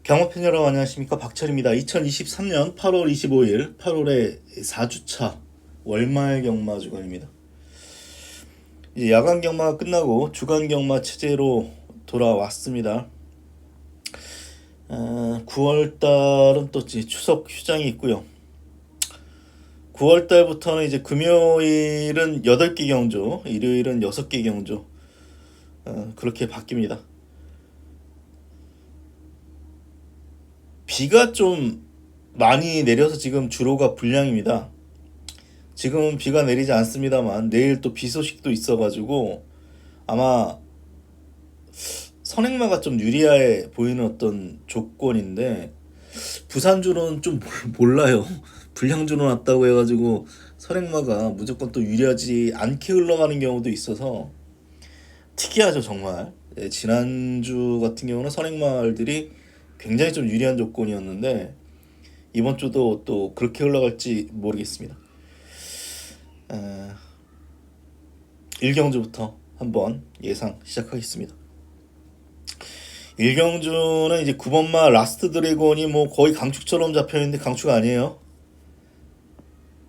경마팬 여러분 안녕하십니까, 박철입니다. 2023년 8월 25일 8월의 4주차 월말 경마 주간입니다. 이제 야간 경마가 끝나고 주간 경마 체제로 돌아왔습니다. 9월달은 또 추석 휴장이 있고요. 9월달부터는 이제 금요일은 8개 경주, 일요일은 6개 경주, 그렇게 바뀝니다. 비가 좀 많이 내려서 지금 주로가 불량입니다. 지금은 비가 내리지 않습니다만 내일 또 비 소식도 있어가지고 아마 선행마가 좀 유리해 보이는 어떤 조건인데, 부산주로는 좀 몰라요. 불량주로 났다고 해가지고 선행마가 무조건 또 유리하지 않게 흘러가는 경우도 있어서 특이하죠 정말. 지난주 같은 경우는 선행마들이 굉장히 좀 유리한 조건이었는데 이번 주도 또 그렇게 흘러갈지 모르겠습니다. 1경주부터 한번 예상 시작하겠습니다. 1경주는 이제 9번마 라스트 드래곤이 뭐 거의 강축처럼 잡혀있는데 강축 아니에요.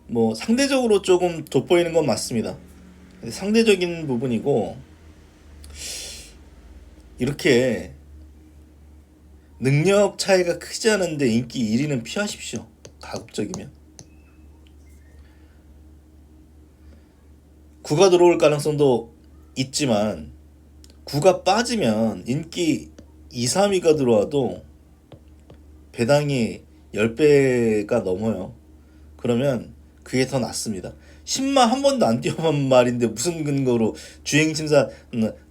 뭐 상대적으로 조금 돋보이는 건 맞습니다. 상대적인 부분이고, 이렇게 능력 차이가 크지 않은데 인기 1위는 피하십시오. 가급적이면. 9가 들어올 가능성도 있지만 9가 빠지면 인기 2, 3위가 들어와도 배당이 10배가 넘어요. 그러면 그게 더 낫습니다. 10마 한 번도 안 뛰어본 말인데 무슨 근거로 주행심사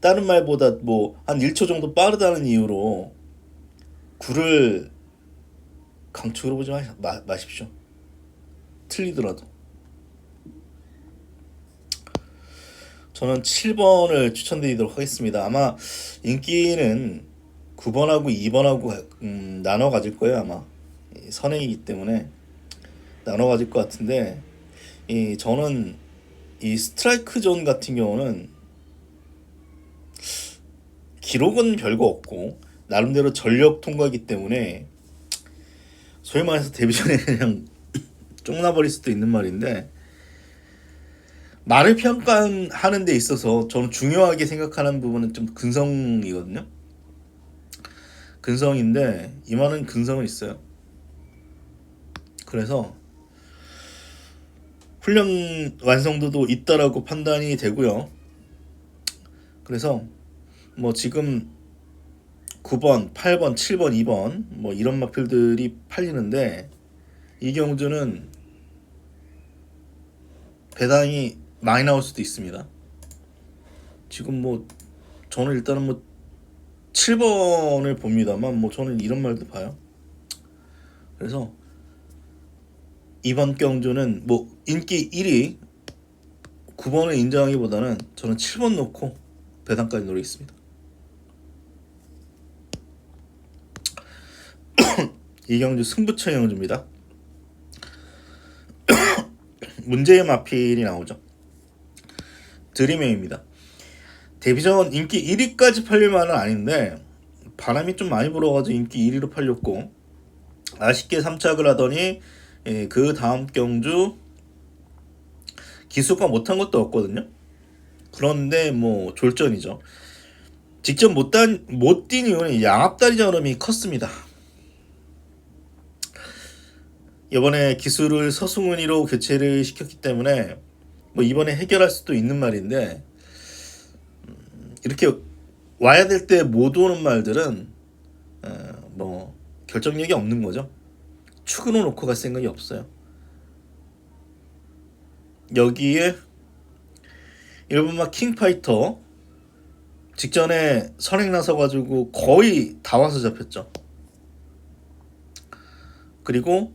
다른 말보다 뭐 한 1초 정도 빠르다는 이유로 9를 강축으로 보지 마십시오. 틀리더라도. 저는 7번을 추천드리도록 하겠습니다. 아마 인기는 9번하고 2번하고 나눠 가질 거예요. 아마 선행이기 때문에 나눠 가질 것 같은데, 저는 이 스트라이크 존 같은 경우는 기록은 별거 없고 나름대로 전력 통과이기 때문에 소위 말해서 데뷔전에 그냥 쫑나버릴 수도 있는 말인데, 말을 평가하는 데 있어서 저는 중요하게 생각하는 부분은 좀 근성이거든요. 근성인데 이 말은 근성은 있어요. 그래서 훈련 완성도도 있다라고 판단이 되고요. 그래서 뭐 지금 9번, 8번, 7번, 2번 뭐 이런 마필들이 팔리는데, 이 경주는 배당이 많이 나올 수도 있습니다. 지금 뭐 저는 일단은 뭐 7번을 봅니다만 뭐 저는 이런 말도 봐요. 그래서 이번 경주는 뭐 인기 1위 9번을 인정하기보다는 저는 7번 놓고 배당까지 노리겠습니다. 이 경주 승부처 경주입니다. 문제의 마필이 나오죠. 드림웨이입니다. 데뷔전 인기 1위까지 팔릴 만은 아닌데 바람이 좀 많이 불어가지고 인기 1위로 팔렸고, 아쉽게 3착을 하더니 그 다음 경주 기수가 못한 것도 없거든요. 그런데 뭐 졸전이죠. 직접 못 뛴 이유는 양압다리 저름이 컸습니다. 이번에 기술을 서승훈이로 교체를 시켰기 때문에 뭐 이번에 해결할 수도 있는 말인데, 이렇게 와야 될 때 못 오는 말들은 뭐 결정력이 없는 거죠. 축으로 놓고 갈 생각이 없어요. 여기에 1번마 킹파이터 직전에 선행 나서가지고 거의 다 와서 잡혔죠. 그리고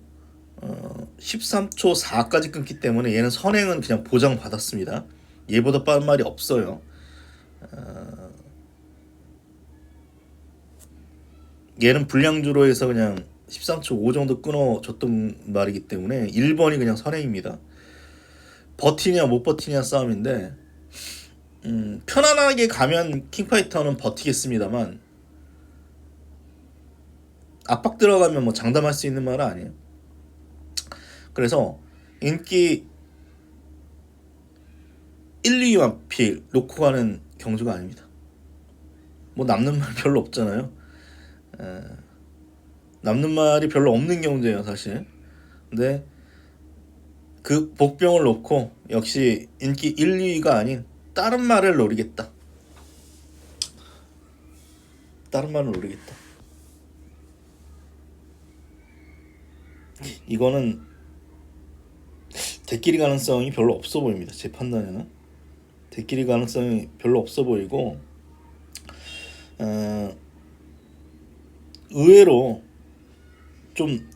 13초 4까지 끊기 때문에 얘는 선행은 그냥 보장받았습니다. 얘보다 빠른 말이 없어요. 얘는 불량주로 해서 그냥 13초 5 정도 끊어줬던 말이기 때문에 1번이 그냥 선행입니다. 버티냐 못 버티냐 싸움인데, 편안하게 가면 킹파이터는 버티겠습니다만 압박 들어가면 뭐 장담할 수 있는 말은 아니에요. 그래서 인기 1, 2위만 필 놓고 가는 경주가 아닙니다. 뭐 남는 말 별로 없잖아요. 에, 남는 말이 별로 없는 경주예요 사실. 근데 그 복병을 놓고 역시 인기 1, 2위가 아닌 다른 말을 노리겠다. 다른 말을 노리겠다. 이거는 대끼리 가능성이 별로 없어 보입니다. 제 판단에는 대끼리 가능성이 별로 없어 보이고 어, 의외로 좀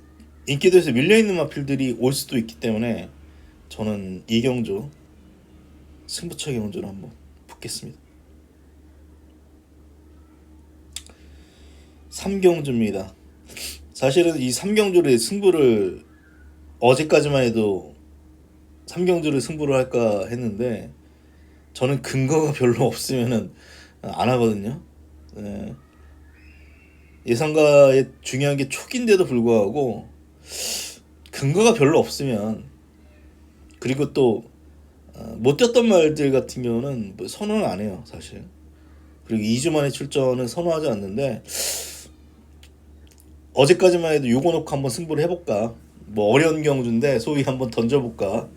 인기도에서 밀려있는 마필들이 올 수도 있기 때문에 저는 이 경주 승부처 경주를 한번 붙겠습니다. 3경주입니다. 사실은 이 3경주를 승부를 어제까지만 해도 3경주를 승부를 할까 했는데 저는 근거가 별로 없으면은 안 하거든요. 네. 예상가에 중요한 게 촉인데도 불구하고 근거가 별로 없으면 그리고 또 못 뛰었던 말들 같은 경우는 뭐 선언을 안 해요 사실. 그리고 2주 만에 출전은 선호하지 않는데 어제까지만 해도 요거 놓고 한번 승부를 해볼까 뭐 어려운 경주인데 소위 한번 던져볼까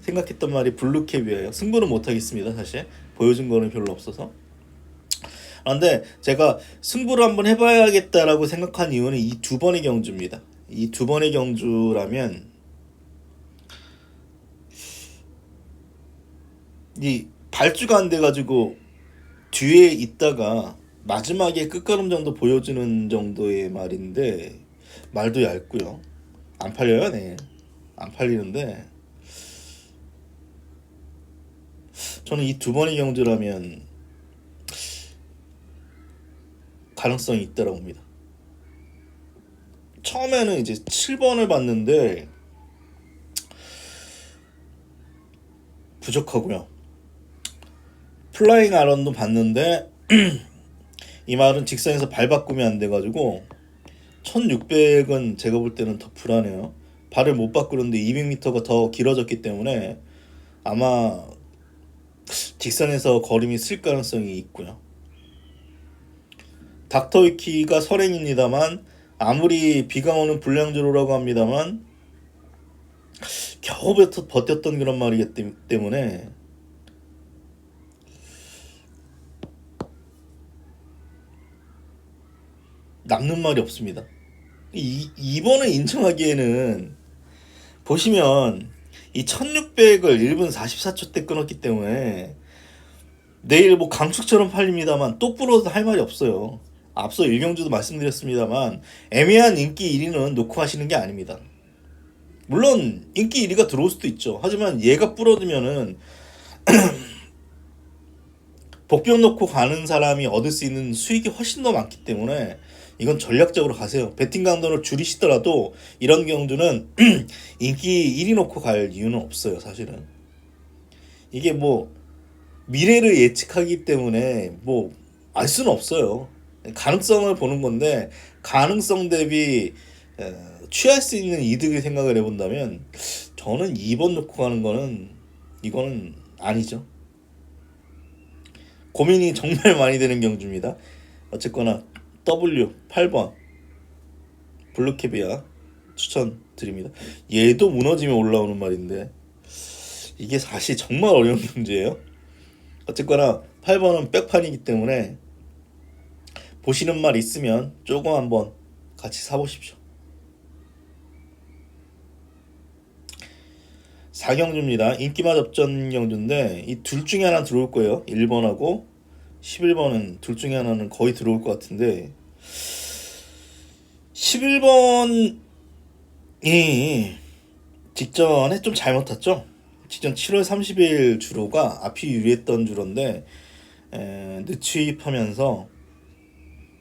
생각했던 말이 블루캡이에요. 승부는 못하겠습니다 사실. 보여준 거는 별로 없어서. 그런데 제가 승부를 한번 해봐야겠다라고 생각한 이유는 이 두 번의 경주입니다. 이 두 번의 경주라면 이 발주가 안 돼가지고 뒤에 있다가 마지막에 끝걸음 정도 보여주는 정도의 말인데 말도 얇고요. 안 팔려요, 네. 안 팔리는데 저는 이 두 번의 경주라면 가능성이 있다고 봅니다. 처음에는 이제 7번을 봤는데 부족하고요. 플라잉 아런도 봤는데 이 말은 직선에서 발 바꾸면 안 돼가지고 1600은 제가 볼 때는 더 불안해요. 발을 못 바꾸는데 200m가 더 길어졌기 때문에 아마 직선에서 걸음이 쓸 가능성이 있고요. 닥터위키가 설행입니다만 아무리 비가 오는 불량주로라고 합니다만 겨우 버텼던 그런 말이기 때문에 남는 말이 없습니다. 이번에 인정하기에는 보시면 이 1600을 1분 44초 때 끊었기 때문에 내일 뭐 강축처럼 팔립니다만 똑부러도 할 말이 없어요. 앞서 1경주도 말씀드렸습니다만 애매한 인기 1위는 놓고 하시는 게 아닙니다. 물론 인기 1위가 들어올 수도 있죠. 하지만 얘가 부러지면은 복병 놓고 가는 사람이 얻을 수 있는 수익이 훨씬 더 많기 때문에 이건 전략적으로 가세요. 베팅 강도를 줄이시더라도 이런 경주는 인기 1위 놓고 갈 이유는 없어요 사실은. 이게 뭐 미래를 예측하기 때문에 뭐 알 수는 없어요. 가능성을 보는 건데 가능성 대비 취할 수 있는 이득을 생각을 해본다면 저는 2번 놓고 가는 거는 이거는 아니죠. 고민이 정말 많이 되는 경주입니다. 어쨌거나 W 8번 블루캐비아 추천드립니다. 얘도 무너지면 올라오는 말인데 이게 사실 정말 어려운 경주예요. 어쨌거나 8번은 백판이기 때문에 보시는 말 있으면 조금 한번 같이 사보십시오. 4경주입니다. 인기맛 접전 경주인데 이 둘 중에 하나 들어올 거예요. 1번하고 11번은 둘 중에 하나는 거의 들어올 것 같은데 11번이 직전에 좀 잘못 탔죠. 직전 7월 30일 주로가 앞이 유리했던 주로인데 늦추입하면서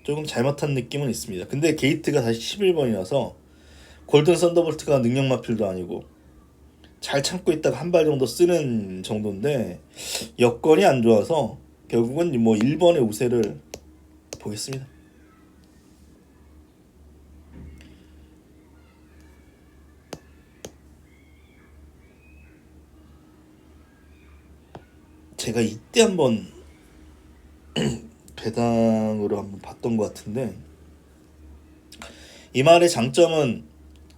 조금 잘못한 느낌은 있습니다. 근데 게이트가 다시 11번이라서 골든 썬더볼트가 능력 마필도 아니고 잘 참고 있다가 한 발 정도 쓰는 정도인데 여건이 안 좋아서 결국은 뭐 1번의 우세를 보겠습니다. 제가 이때 한번 배당으로 한번 봤던 것 같은데, 이 말의 장점은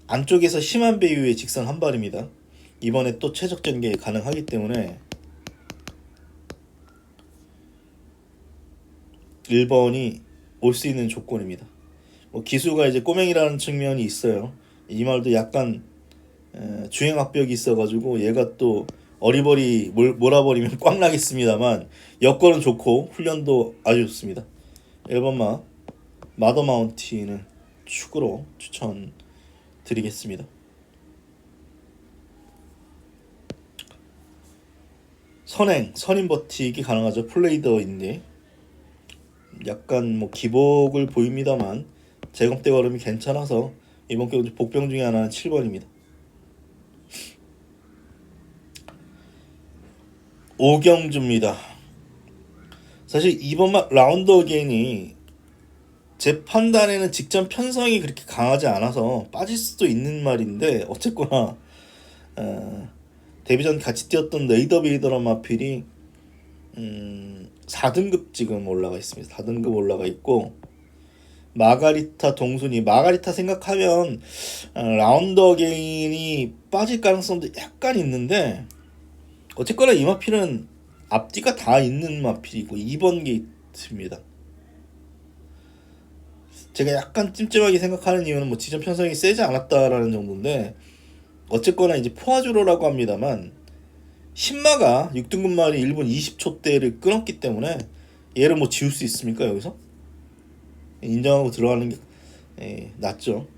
안쪽에서 심한 배유의 직선 한 발입니다. 이번에 또 최적 전개 가능하기 때문에 1번이 올 수 있는 조건입니다. 뭐 기수가 이제 꼬맹이라는 측면이 있어요. 이 말도 약간 주행 압력이 있어가지고 얘가 또 어리버리 몰아버리면 꽝 나겠습니다만, 여건은 좋고 훈련도 아주 좋습니다. 1번마 마더 마운틴을 축으로 추천드리겠습니다. 선임 버티기 가능하죠. 플레이더인데 약간 뭐 기복을 보입니다만 제공대 걸음이 괜찮아서 이번 게 복병 중에 하나는 7번입니다. 5경주입니다. 사실 이번 라운드 어게인이 제 판단에는 직전 편성이 그렇게 강하지 않아서 빠질 수도 있는 말인데, 어쨌거나 데뷔 전 같이 뛰었던 레이더 베이더란 마필이 4등급 지금 올라가 있습니다. 4등급 올라가 있고, 마가리타 동순이, 마가리타 생각하면 라운드 어게인이 빠질 가능성도 약간 있는데, 어쨌거나 이 마필은 앞뒤가 다 있는 마필이고 2번 게이트입니다. 제가 약간 찜찜하게 생각하는 이유는 뭐 지점 편성이 세지 않았다라는 정도인데, 어쨌거나 이제 포아주로라고 합니다만 신마가 6등급 말이 1분 20초대를 끊었기 때문에 얘를 뭐 지울 수 있습니까? 여기서 인정하고 들어가는 게 낫죠.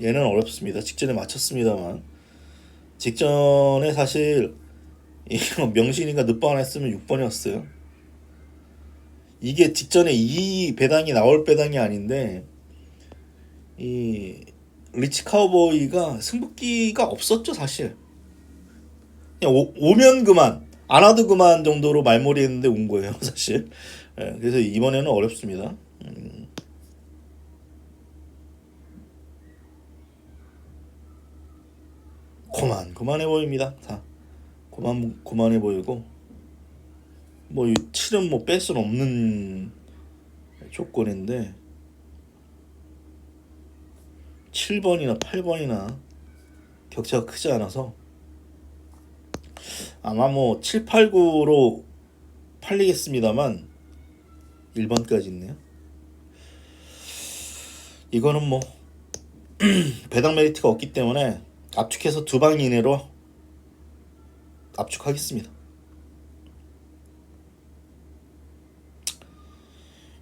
얘는 어렵습니다. 직전에 맞췄습니다만, 직전에 사실 명신이가 늦방 안 했으면 6번이었어요. 이게 직전에 이 배당이 나올 배당이 아닌데, 이 리치 카우보이가 승부기가 없었죠 사실. 그냥 오면 그만, 안 와도 그만 정도로 말머리 했는데 온 거예요 사실. 그래서 이번에는 어렵습니다. 고만해 보입니다. 다 고만해 보이고, 뭐 7은 뭐 뺄 수는 없는 조건인데 7번이나 8번이나 격차가 크지 않아서 아마 뭐 7, 8, 9로 팔리겠습니다만 1번까지 있네요. 이거는 뭐 배당 메리트가 없기 때문에 압축해서 2방 이내로 압축하겠습니다.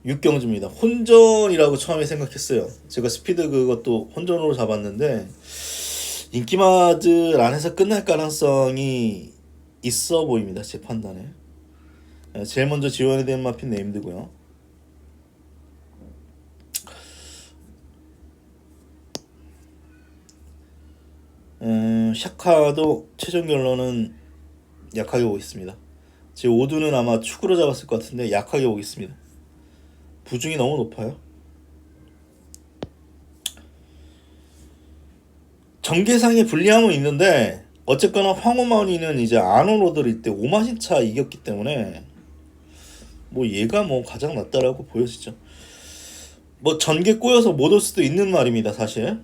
6경주입니다. 혼전이라고 처음에 생각했어요. 제가 스피드 그것도 혼전으로 잡았는데 인기마들 안에서 끝날 가능성이 있어 보입니다. 제 판단에. 제일 먼저 지원이 된 마핀 네임드고요. 샤카도 최종 결론은 약하게 보겠습니다. 제 5두는 아마 축으로 잡았을 것 같은데 약하게 보겠습니다. 부중이 너무 높아요. 전개상의 불리함은 있는데 어쨌거나 황호마운이는 이제 아노로드를 이때 5마신 차 이겼기 때문에 뭐 얘가 뭐 가장 낫다라고 보여지죠. 뭐 전개 꼬여서 못 올 수도 있는 말입니다 사실.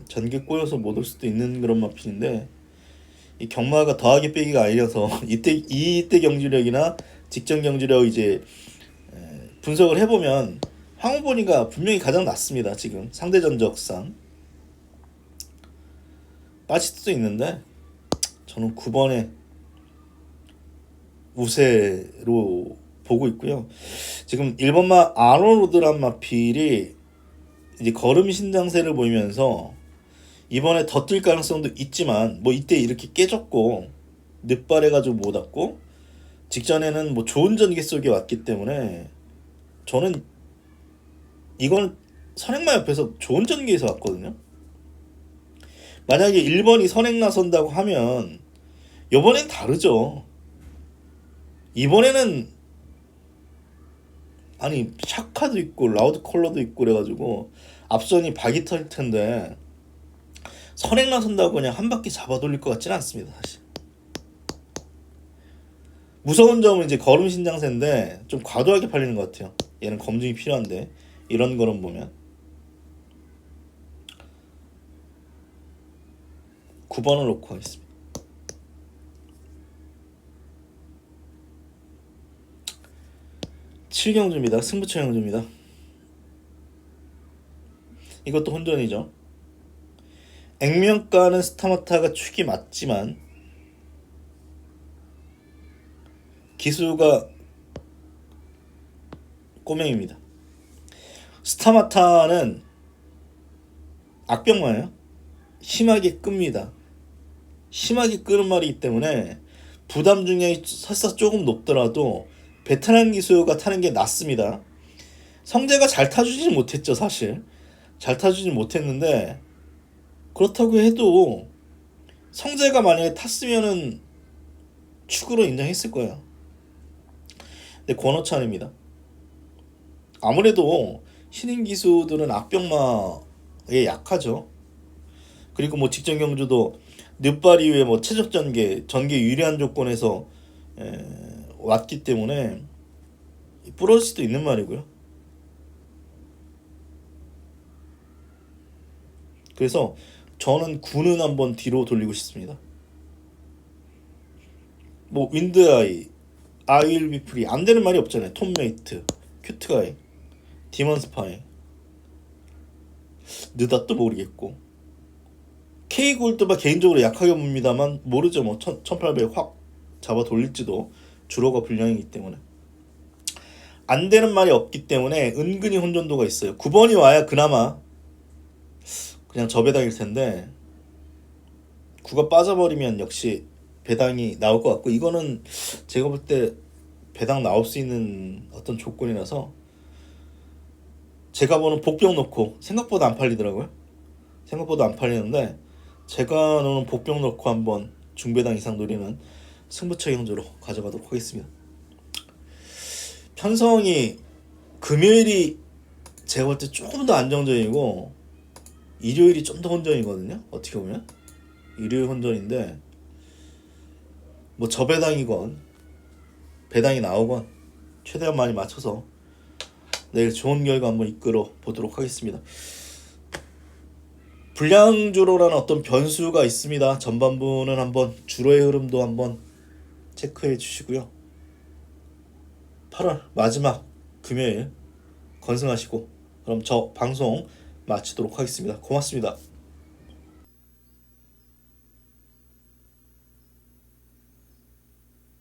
전개 꼬여서 못 올 수도 있는 그런 마필인데, 이 경마가 더하기 빼기가 아니라서 이때 경주력이나 직전 경주력 이제 분석을 해보면 황호본이가 분명히 가장 낫습니다. 지금 상대 전적상 빠질 수도 있는데 저는 9번에 우세로 보고 있고요. 지금 1번마 아노로드란 마필이 이제 걸음 신장세를 보이면서 이번에 더 뛸 가능성도 있지만, 뭐 이때 이렇게 깨졌고 늦발해가지고 못 왔고 직전에는 뭐 좋은 전개 속에 왔기 때문에 저는 이건 선행마 옆에서 좋은 전개에서 왔거든요. 만약에 1번이 선행 나선다고 하면 이번엔 다르죠. 이번에는 아니 샤카도 있고 라우드 컬러도 있고 그래가지고 앞선이 박이 털 텐데 선행 나선다고 그냥 한 바퀴 잡아 돌릴 것 같지는 않습니다. 사실 무서운 점은 이제 걸음 신장세인데 좀 과도하게 팔리는 것 같아요. 얘는 검증이 필요한데 이런 걸음 보면 9번을 놓고 하겠습니다. 7경주입니다. 승부처 경주입니다. 이것도 혼전이죠. 액면가는 스타마타가 축이 맞지만 기수가 꼬맹입니다. 스타마타는 악병마예요. 심하게 끕니다. 심하게 끄는 말이기 때문에 부담 중량이 설사 조금 높더라도 베테랑 기수가 타는 게 낫습니다. 성재가 잘 타주지는 못했죠. 사실 잘 타주지는 못했는데 그렇다고 해도 성재가 만약에 탔으면은 축으로 인정했을 거예요. 근데 권호찬입니다. 아무래도 신인 기수들은 악병마에 약하죠. 그리고 뭐 직전 경주도 늦발 이후에 뭐 최적 전개 유리한 조건에서 왔기 때문에 부러질 수도 있는 말이고요. 그래서 저는 9는 한번 뒤로 돌리고 싶습니다. 뭐 윈드아이, 아윌 비프리 안 되는 말이 없잖아요. 톰메이트, 큐트가이, 디먼스파이, 느닷도 모르겠고 K골드가 개인적으로 약하게 봅니다만 모르죠. 뭐 1800 확 잡아 돌릴지도 주로가 불량이기 때문에 안 되는 말이 없기 때문에 은근히 혼전도가 있어요. 9번이 와야 그나마 그냥 저 배당일 텐데 9가 빠져버리면 역시 배당이 나올 것 같고 이거는 제가 볼 때 배당 나올 수 있는 어떤 조건이라서 제가 보는 복병 넣고 생각보다 안 팔리더라고요. 생각보다 안 팔리는데 제가 넣은 복병 넣고 한번 중배당 이상 노리는 승부처 경주로 가져가도록 하겠습니다. 편성이 금요일이 제가 볼 때 조금 더 안정적이고 일요일이 좀 더 혼전이거든요. 어떻게 보면 일요일 혼전인데 뭐 저배당이건 배당이 나오건 최대한 많이 맞춰서 내일 좋은 결과 한번 이끌어 보도록 하겠습니다. 불량주로라는 어떤 변수가 있습니다. 전반부는 한번 주로의 흐름도 한번 체크해 주시고요. 8월 마지막 금요일 건승하시고 그럼 저 방송 마치도록 하겠습니다. 고맙습니다.